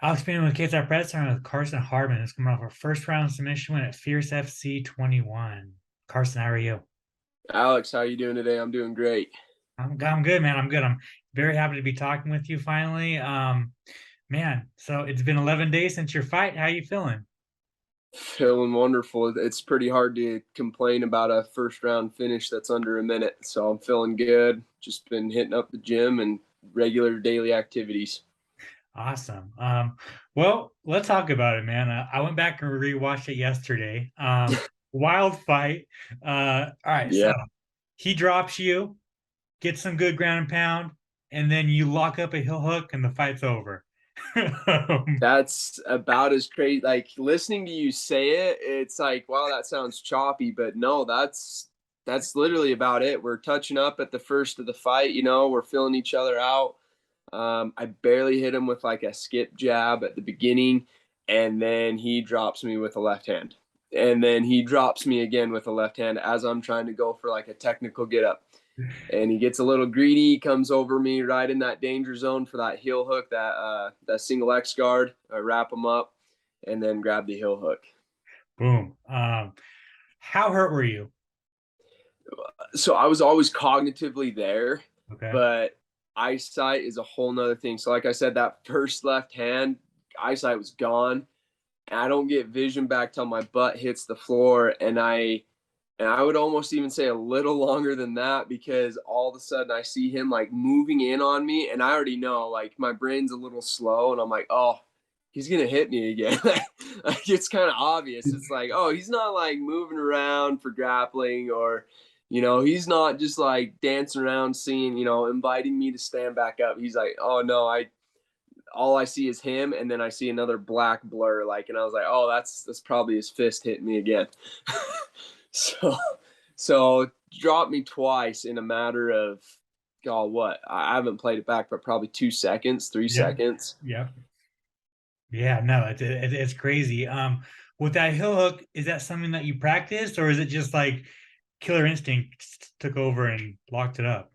Alex Payne with KSI Press on with Carson Hardman. It's coming off our first round submission win at Fierce FC 21. Carson, how are you? Alex, how you doing today? I'm doing great. I'm good, man. I'm good. I'm very happy to be talking with you finally. Man, so it's been 11 days since your fight. How you feeling? Feeling wonderful. It's pretty hard to complain about a first round finish that's under a minute. So I'm feeling good. Just been hitting up the gym and regular daily activities. Awesome. Well, let's talk about it, man. I went back and rewatched it yesterday. Wild fight. All right, so Yeah, he drops you, gets some good ground and pound, and then you lock up a heel hook and the fight's over. that's about as crazy. Like listening to you say it, it's like, wow, that sounds choppy, but no, that's literally about it. We're touching up at the first of the fight, we're filling each other out. I barely hit him with like a skip jab at the beginning, and then he drops me with a left hand. And then he drops me again with a left hand as I'm trying to go for like a technical get up. And he gets a little greedy, comes over me right in that danger zone for that heel hook, that single X guard. I wrap him up and then grab the heel hook. Boom. How hurt were you? So I was always cognitively there, Okay. but eyesight is a whole nother thing. So like I said, that first left hand, eyesight was gone. And I don't get vision back till my butt hits the floor. And I would almost even say a little longer than that, because all of a sudden I see him like moving in on me, and I already know like my brain's a little slow, and I'm like, oh, he's gonna hit me again. Like it's kind of obvious. It's like, oh, he's not like moving around for grappling, or he's not just like dancing around seeing, inviting me to stand back up. He's like, oh no, I all I see is him, and then I see another black blur, like, and I was like, oh, that's probably his fist hitting me again. so so dropped me twice in a matter of, God, what? I haven't played it back, but probably 2 seconds, three Yeah. seconds. Yeah. Yeah. No, it's crazy. With that heel hook, is that something that you practiced, or is it just like killer instinct took over and locked it up?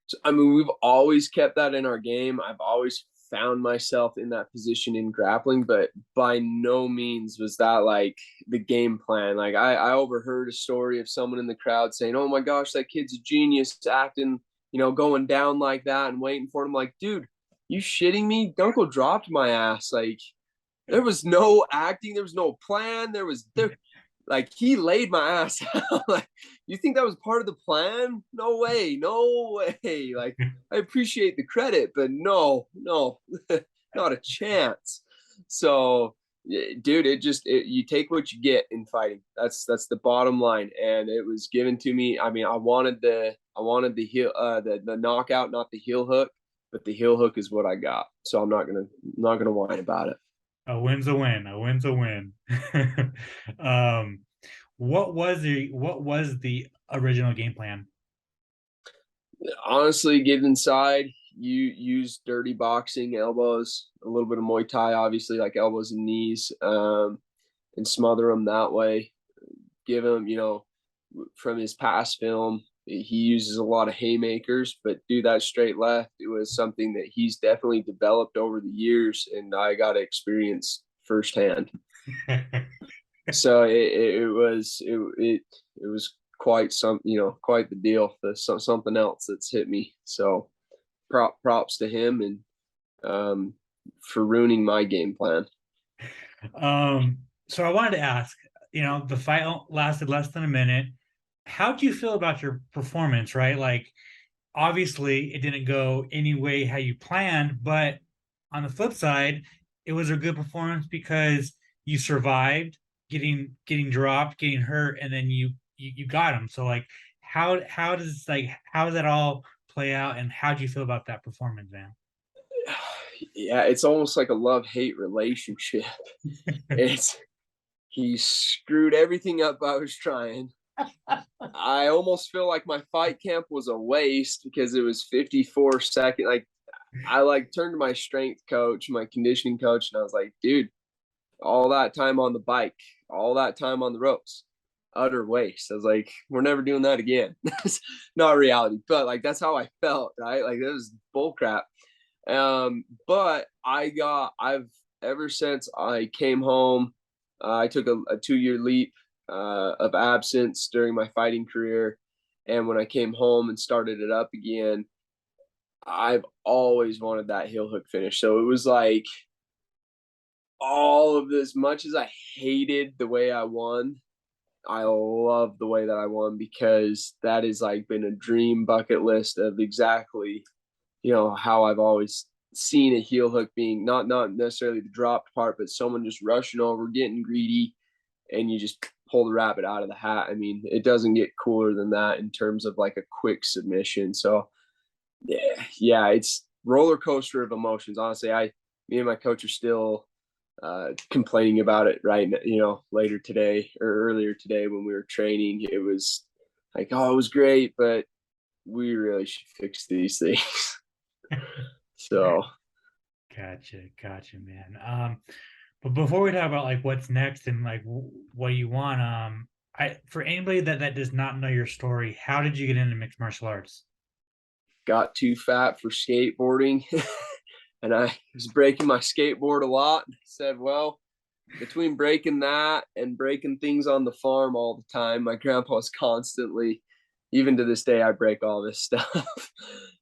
So, I mean, we've always kept that in our game. I've always found myself in that position in grappling, but by no means was that like the game plan. Like I overheard a story of someone in the crowd saying, "Oh my gosh, that kid's a genius acting, going down like that and waiting for him." Like, dude, you shitting me? Dunkel dropped my ass. Like there was no acting, there was no plan, there like he laid my ass out. Like, you think that was part of the plan? No way, no way. Like, I appreciate the credit, but no, no, not a chance. So, dude, you take what you get in fighting. That's the bottom line, and it was given to me. I mean, I wanted the heel, the knockout, not the heel hook, but the heel hook is what I got. So I'm not gonna whine about it. A win's a win. A win's a win. um, what was the original game plan? Honestly, get inside. You use dirty boxing, elbows, a little bit of Muay Thai, obviously, like elbows and knees, and smother him that way. Give him, from his past film, he uses a lot of haymakers, but do that straight left. It was something that he's definitely developed over the years, and I got to experience firsthand. So it was quite quite the deal. Something else that's hit me. So props to him, and um, for ruining my game plan. So I wanted to ask, the fight lasted less than a minute. How do you feel about your performance, right? Like, obviously, it didn't go any way how you planned, but on the flip side, it was a good performance because you survived getting dropped, getting hurt, and then you got him. So like, how does that all play out, and how do you feel about that performance, man? Yeah, it's almost like a love hate relationship. It's He screwed everything up I was trying. I almost feel like my fight camp was a waste because it was 54 seconds. Like I like turned to my strength coach, my conditioning coach, and I was like, dude, all that time on the bike, all that time on the ropes, utter waste. I was like, we're never doing that again. Not reality, but like that's how I felt, right? Like it was bull crap. But I've ever since I came home. I took a 2-year leap of absence during my fighting career. And when I came home and started it up again, I've always wanted that heel hook finish. So it was like all of this, much as I hated the way I won, I love the way that I won because that has like been a dream bucket list of exactly, how I've always seen a heel hook being not necessarily the dropped part, but someone just rushing over, getting greedy, and you just pull the rabbit out of the hat. I mean, it doesn't get cooler than that in terms of like a quick submission. So yeah, it's roller coaster of emotions. Honestly, me and my coach are still complaining about it right now, later today or earlier today when we were training. It was like, oh, it was great, but we really should fix these things. So Gotcha, man. But before we talk about like what's next and like what do you want, I for anybody that does not know your story, how did you get into mixed martial arts? got too fat for skateboarding and I was breaking my skateboard a lot. Said, well, between breaking that and breaking things on the farm all the time, my grandpa was constantly, even to this day, I break all this stuff.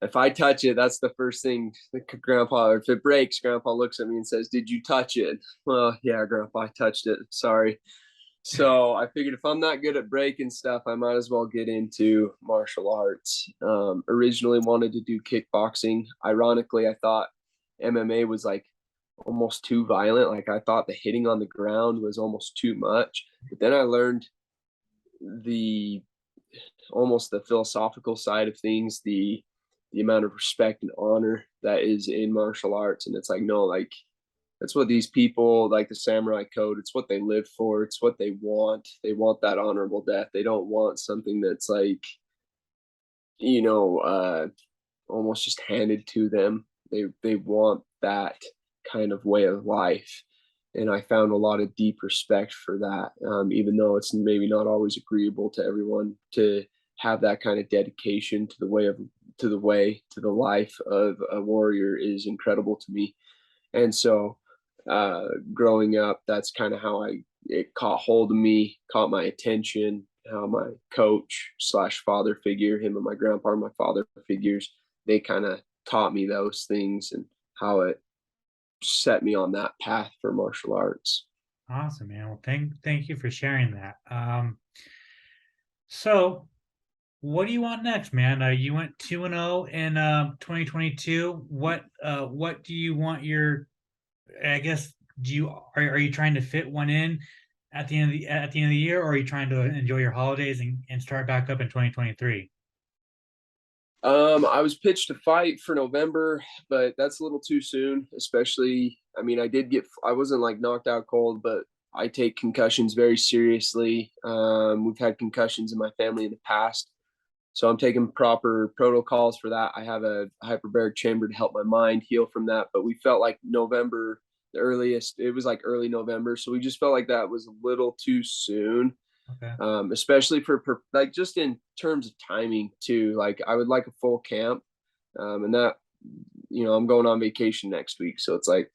If I touch it, that's the first thing grandpa, if it breaks, grandpa looks at me and says, did you touch it? Well, yeah, grandpa, I touched it. Sorry. So I figured if I'm not good at breaking stuff, I might as well get into martial arts. Originally wanted to do kickboxing. Ironically, I thought MMA was like almost too violent. Like I thought the hitting on the ground was almost too much. But then I learned the almost the philosophical side of things, the amount of respect and honor that is in martial arts. And it's like, no, like that's what these people, like the samurai code, it's what they live for. It's what they want. They want that honorable death. They don't want something that's like, you know, almost just handed to them. They want that kind of way of life. And I found a lot of deep respect for that, even though it's maybe not always agreeable to everyone to have that kind of dedication to the life of a warrior is incredible to me. And so, growing up, that's kind of how it caught hold of me, caught my attention. How my coach slash father figure, him and my grandpa are my father figures. They kind of taught me those things and how it set me on that path for martial arts. Awesome, man. Well, thank you for sharing that. So what do you want next, man? You went 2-0 in 2022. What do you want your I guess are you trying to fit one in at the end of the year, or are you trying to enjoy your holidays and start back up in 2023? I was pitched a fight for November, but that's a little too soon, especially, I mean, I wasn't like knocked out cold, but I take concussions very seriously. We've had concussions in my family in the past. So I'm taking proper protocols for that. I have a hyperbaric chamber to help my mind heal from that. But we felt like November, the earliest, it was like early November. So we just felt like that was a little too soon, Okay. especially for like just in terms of timing too. Like I would like a full camp, and that I'm going on vacation next week, so it's like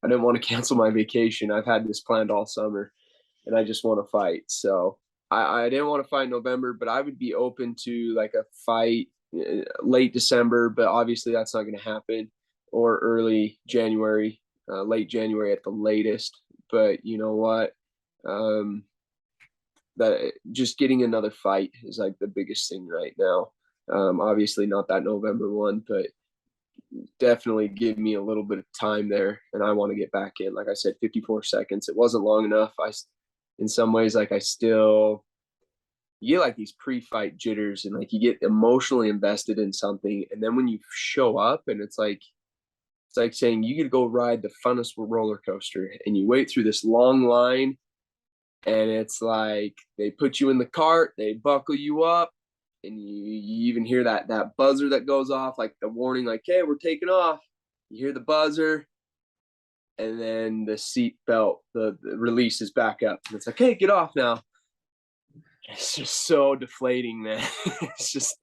I didn't want to cancel my vacation. I've had this planned all summer, and I just want to fight. So I didn't want to fight in November, but I would be open to like a fight late December, but obviously that's not going to happen, or early January, late January at the latest. But you know what? Um, that just getting another fight is like the biggest thing right now. Obviously not that November one, but definitely give me a little bit of time there, and I want to get back in. Like I said, 54 seconds. It wasn't long enough. In some ways, like I still, you get like these pre-fight jitters, and like you get emotionally invested in something, and then when you show up, and it's like saying you get to go ride the funnest roller coaster, and you wait through this long line, and it's like they put you in the cart, they buckle you up, and you even hear that buzzer that goes off, like the warning, like, hey, we're taking off. You hear the buzzer, and then the seat belt, the release is back up. And it's like, hey, get off now. It's just so deflating, man. It's just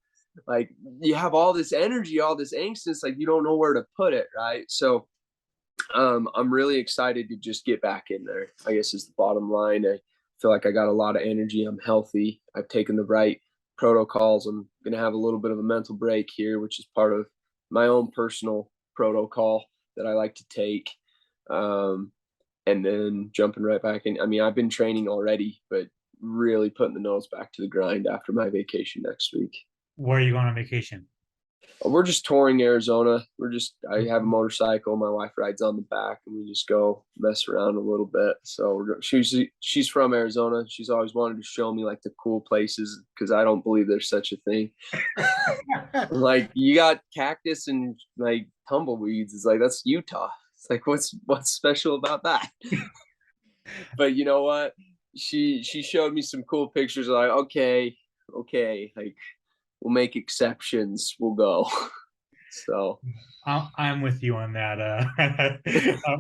like you have all this energy, all this angst, it's like you don't know where to put it, right? So I'm really excited to just get back in there, I guess is the bottom line. I feel like I got a lot of energy. I'm healthy. I've taken the right protocols. I'm going to have a little bit of a mental break here, which is part of my own personal protocol that I like to take. Um, and then jumping right back in. I mean, I've been training already, but really putting the nose back to the grind after my vacation next week. Where are you going on vacation? We're just touring Arizona. I have a motorcycle. My wife rides on the back, and we just go mess around a little bit. So she's from Arizona. She's always wanted to show me like the cool places because I don't believe there's such a thing. Like you got cactus and like tumbleweeds. It's like that's Utah. It's like what's special about that? But you know what? She showed me some cool pictures. Like okay, like we'll make exceptions. We'll go. So I'm with you on that.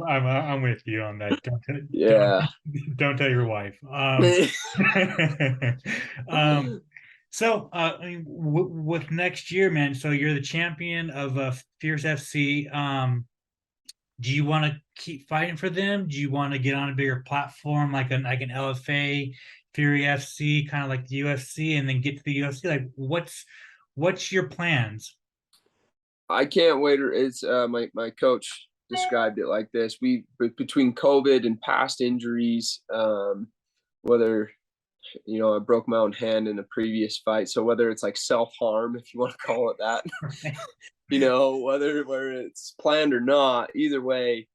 I'm with you on that. yeah. Don't tell your wife. Um, so I mean, with next year, man. So you're the champion of Fierce FC. Do you want to keep fighting for them? Do you want to get on a bigger platform like an LFA, Fury FC, kind of like the UFC, and then get to the UFC? Like, what's your plans? I can't wait. It's my coach described it like this. Between COVID and past injuries, whether I broke my own hand in a previous fight, so whether it's like self harm, if you want to call it that, whether it's planned or not, either way,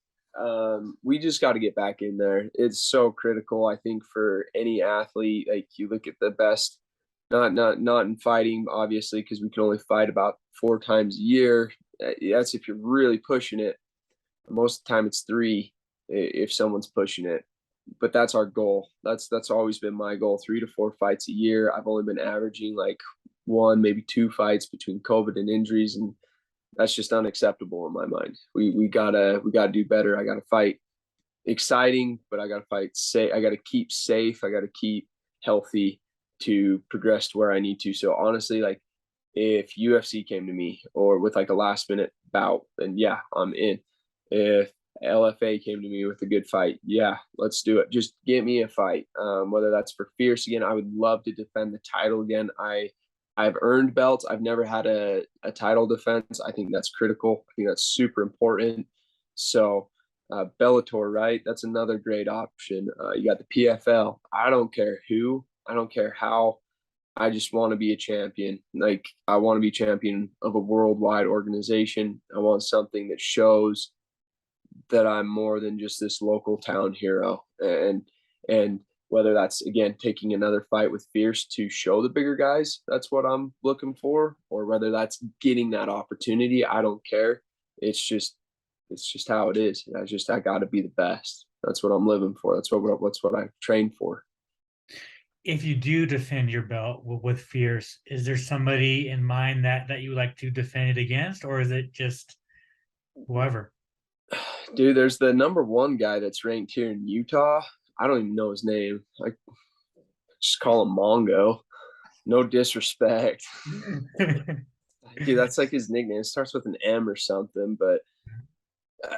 we just got to get back in there. It's so critical, I think, for any athlete. Like you look at the best, not in fighting, obviously, because we can only fight about 4 times a year. That's if you're really pushing it. Most of the time, it's 3 if someone's pushing it. But that's our goal. That's always been my goal: 3 to 4 fights a year. I've only been averaging like 1, maybe 2 fights between COVID and injuries, and that's just unacceptable in my mind. We gotta do better. I gotta fight exciting, but I gotta fight safe. I gotta keep safe. I gotta keep healthy to progress to where I need to. So honestly, like if UFC came to me or with like a last minute bout, then yeah, I'm in. If LFA came to me with a good fight, yeah, let's do it. Just get me a fight. Whether that's for Fierce again, I would love to defend the title again. I've earned belts. I've never had a title defense. I think that's critical. I think that's super important. So Bellator, right? That's another great option. You got the PFL. I don't care who. I don't care how. I just want to be a champion. Like I want to be champion of a worldwide organization. I want something that shows that I'm more than just this local town hero. And whether that's again taking another fight with Fierce to show the bigger guys, that's what I'm looking for, or whether that's getting that opportunity, I don't care. It's just how it is. I got to be the best. That's what I'm living for. That's what I trained for. If you do defend your belt with Fierce, is there somebody in mind that you like to defend it against, or is it just whoever? Dude, there's the number 1 guy that's ranked here in Utah. I don't even know his name. I just call him Mongo. No disrespect. Dude, that's like his nickname. It starts with an M or something, but uh,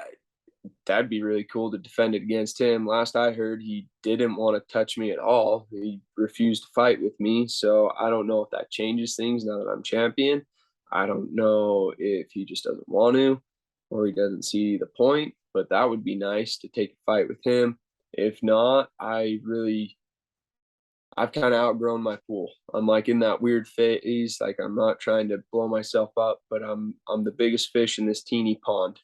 that'd be really cool to defend it against him. Last I heard, he didn't want to touch me at all. He refused to fight with me. So I don't know if that changes things now that I'm champion. I don't know if he just doesn't want to or he doesn't see the point, but that would be nice to take a fight with him. If not, I've kind of outgrown my pool. I'm like in that weird phase. Like I'm not trying to blow myself up, but I'm the biggest fish in this teeny pond.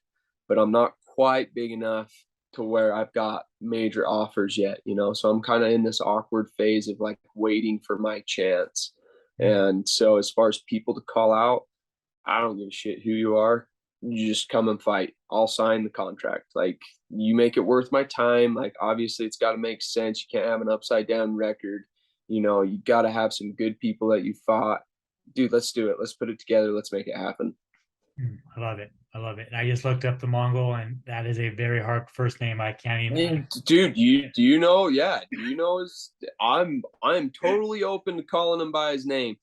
But I'm not quite big enough to where I've got major offers yet. So I'm kind of in this awkward phase of like waiting for my chance. And so as far as people to call out, I don't give a shit who you are. You just come and fight. I'll sign the contract. Like you make it worth my time. Like obviously it's got to make sense. You can't have an upside down record. You got to have some good people that you fought. Dude, let's do it. Let's put it together. Let's make it happen. I love it. I love it. And I just looked up the Mongol, and that is a very hard first name. I can't even. Dude, do you know? Yeah, do you know his? I'm totally open to calling him by his name.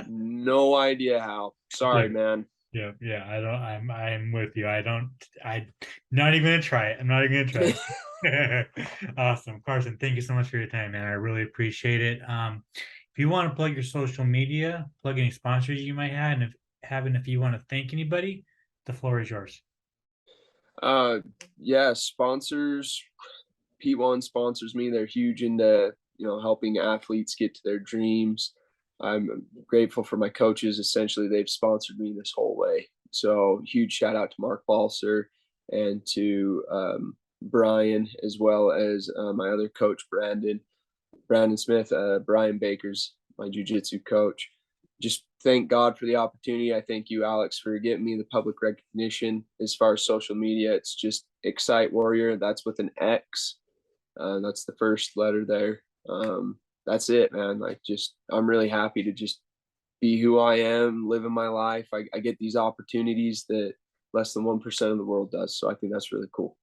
No idea how. Sorry, Look, man. Yeah, yeah. I don't. I'm with you. I don't. I not even gonna try it. I'm not even gonna try it. Awesome, Carson. Thank you so much for your time, man. I really appreciate it. If you want to plug your social media, plug any sponsors you might have, and if you want to thank anybody, the floor is yours. uh yeah, sponsors. P1 sponsors me. They're huge into, helping athletes get to their dreams. I'm grateful for my coaches. Essentially, they've sponsored me this whole way. So huge shout out to Mark Balser and to Brian, as well as my other coach, Brandon Smith. Brian Baker's my jujitsu coach. Just thank God for the opportunity. I thank you, Alex, for getting me the public recognition. As far as social media, it's just Excite Warrior. That's with an X. That's the first letter there. That's it, man. Like, just I'm really happy to just be who I am, living my life. I get these opportunities that less than 1% of the world does. So I think that's really cool.